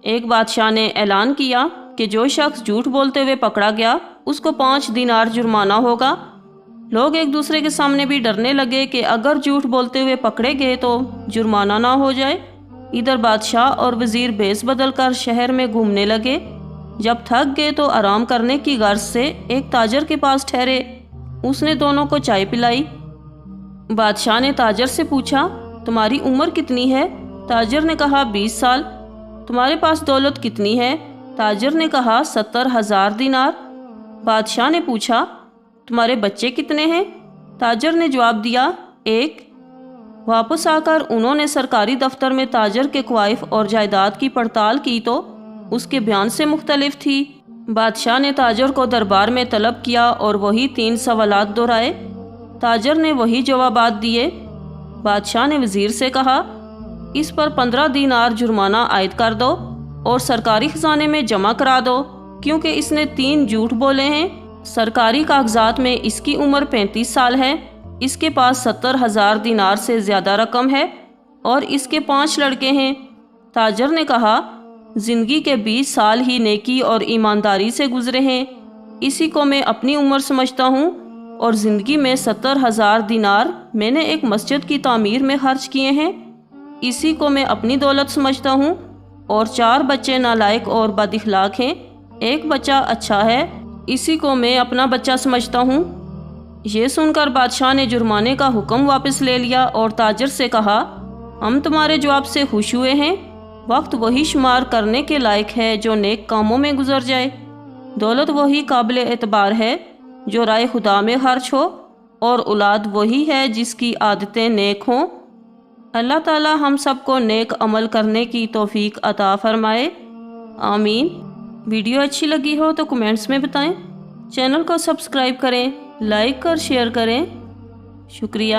ایک بادشاہ نے اعلان کیا کہ جو شخص جھوٹ بولتے ہوئے پکڑا گیا اس کو 5 دینار جرمانہ ہوگا۔ لوگ ایک دوسرے کے سامنے بھی ڈرنے لگے کہ اگر جھوٹ بولتے ہوئے پکڑے گئے تو جرمانہ نہ ہو جائے۔ ادھر بادشاہ اور وزیر بھیس بدل کر شہر میں گھومنے لگے۔ جب تھک گئے تو آرام کرنے کی غرض سے ایک تاجر کے پاس ٹھہرے۔ اس نے دونوں کو چائے پلائی۔ بادشاہ نے تاجر سے پوچھا، تمہاری عمر کتنی ہے؟ تاجر نے کہا 20 سال۔ تمہارے پاس دولت کتنی ہے؟ تاجر نے کہا 70,000 دینار۔ بادشاہ نے پوچھا، تمہارے بچے کتنے ہیں؟ تاجر نے جواب دیا، 1۔ واپس آ کر انہوں نے سرکاری دفتر میں تاجر کے کوائف اور جائیداد کی پڑتال کی تو اس کے بیان سے مختلف تھی۔ بادشاہ نے تاجر کو دربار میں طلب کیا اور وہی 3 سوالات دہرائے۔ تاجر نے وہی جوابات دیے۔ بادشاہ نے وزیر سے کہا، اس پر 15 دینار جرمانہ عائد کر دو اور سرکاری خزانے میں جمع کرا دو، کیونکہ اس نے 3 جھوٹ بولے ہیں۔ سرکاری کاغذات میں اس کی عمر 35 سال ہے، اس کے پاس 70,000 دینار سے زیادہ رقم ہے اور اس کے 5 لڑکے ہیں۔ تاجر نے کہا، زندگی کے 20 سال ہی نیکی اور ایمانداری سے گزرے ہیں، اسی کو میں اپنی عمر سمجھتا ہوں، اور زندگی میں 70,000 دینار میں نے ایک مسجد کی تعمیر میں خرچ کیے ہیں، اسی کو میں اپنی دولت سمجھتا ہوں، اور 4 بچے نالائق اور بد اخلاق ہیں، ایک بچہ اچھا ہے، اسی کو میں اپنا بچہ سمجھتا ہوں۔ یہ سن کر بادشاہ نے جرمانے کا حکم واپس لے لیا اور تاجر سے کہا، ہم تمہارے جواب سے خوش ہوئے ہیں، وقت وہی شمار کرنے کے لائق ہے جو نیک کاموں میں گزر جائے، دولت وہی قابل اعتبار ہے جو رائے خدا میں خرچ ہو، اور اولاد وہی ہے جس کی عادتیں نیک ہوں۔ اللہ تعالی ہم سب کو نیک عمل کرنے کی توفیق عطا فرمائے، آمین۔ ویڈیو اچھی لگی ہو تو کمنٹس میں بتائیں، چینل کو سبسکرائب کریں، لائک اور شیئر کریں، شکریہ۔